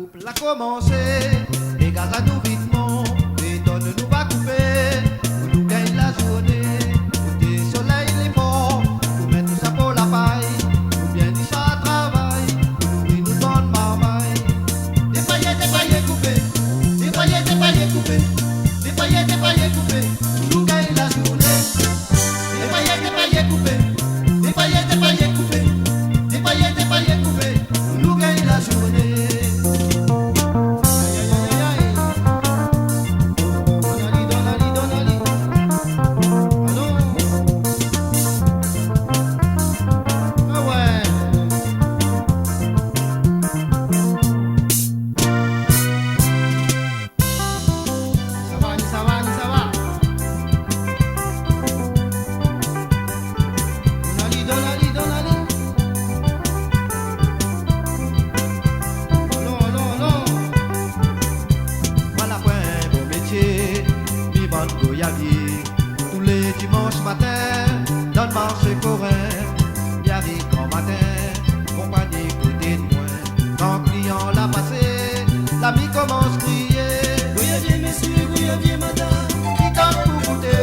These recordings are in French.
couple a commencé, les gaz à nous rythmons, les tonnes nous va couper, pour nous gagne la journée, côté soleil les monts, pour mettre tout ça pour la paille, pour bien dit ça travail, pour nous nous donne marmaille. Des paillettes coupées, des paillettes coupées, des paillettes coupées, pour nous gagne la journée. Des paillettes coupées, des paillettes coupées, des paillettes coupées, pour nous gagne la journée. Tous les dimanches matin, dans le marché coréen, y arrive en matin, compagnie côté de moi. Quand le client l'a passé, l'ami commence à crier. Gouyave messieurs, gouyave madame, qui tente pour goûter.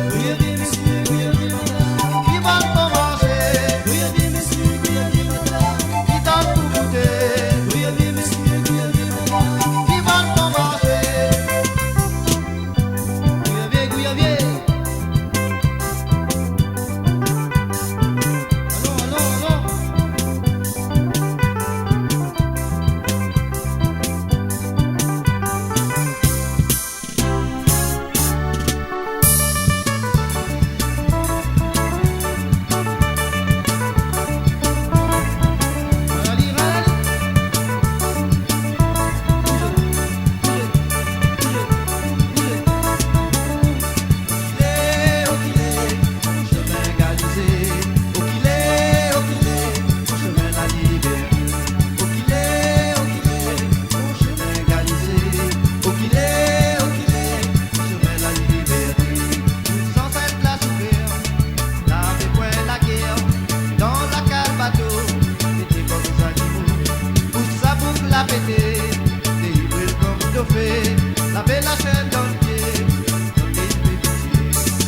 Gouyave messieurs, gouyave madame, qui va pour manger. Gouyave messieurs, gouyave madame, qui tente pour goûter. Gouyave messieurs, gouyave madame, qui va pour manger. Laver la chaîne dans le pied,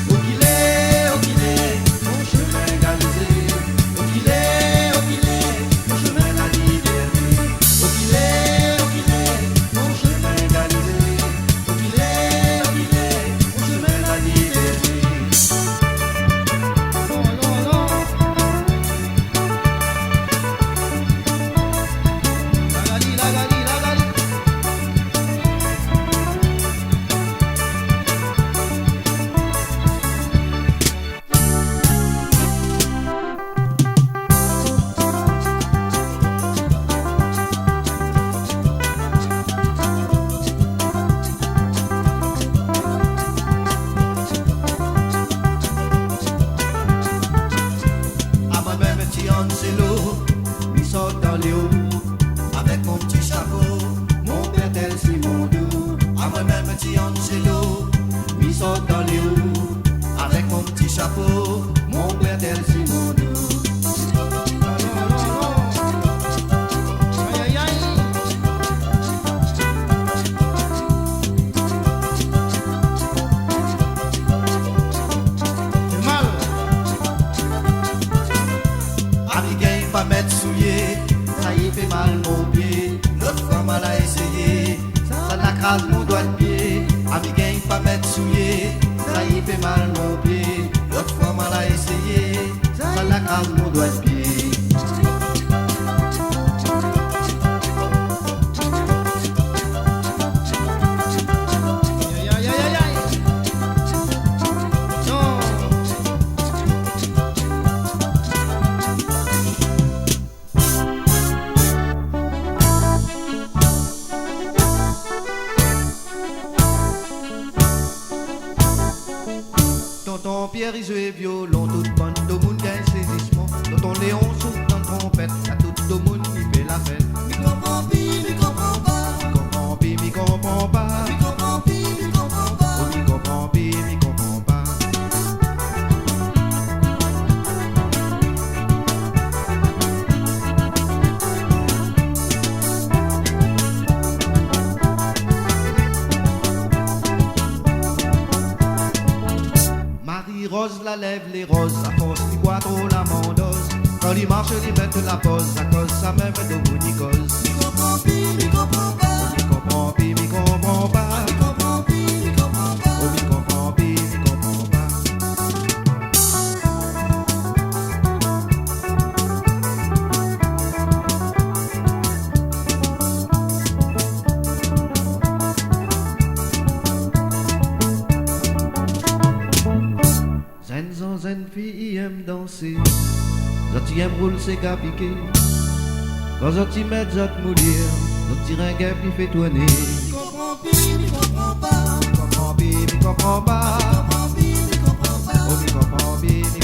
où qu'il est, mon chemin galisé. Où qu'il est, mon chemin la liberté. Où qu'il est, mon chemin galisé. Où qu'il est, mon chemin la liberté. Non, non, non. La gali, la gali, la gali. C'est l'eau, il sort dans les hauts, avec mon petit chapeau, mon père tel Simon doux. À moi-même, petit Angelo, il sort dans les hauts, avec mon petit chapeau, mon père tel Simon doux. Pas mettre souillé, ça y fait mal mon pied. L'autre fois mal a essayé, ça la crase mon doigt de pied. Ami gagne pas mettre souillé, ça y fait mal mon pied. L'autre fois mal a essayé, ça la crase mon doigt de pied. Tonton Pierre il joue violon, tout bande de monde gagne saisissement. Tonton Léon souffle dans trompette, à tout le monde il fait la fête. Mi comprend pi, mi comprend pas. Mi comprend pi, mi comprend pas. Mi comprend pi, mi comprend pas. Oh, mi comprend pi, mi comprend pas. les roses, à force il boit trop la mandose. Quand il marche, il met la pause, à cause ça même de boudicose. Mi comprend pi, mi comprend pas. Mi comprend pi, mi comprend pas. Mi comprend pi, mi comprend pas. Oh, mi comprend pi, mi comprend pas. Zen zan zen fille aime danser, zoti aime roule c'est qu'à piquer. Quand zoti met zot moulir, zoti ringuet puis fait tourner. Mi comprend pi, mi comprend pas. Mi comprend pi, mi comprend pas. Mi comprend pi, mi comprend pas. Oh, mi comprend pi, mi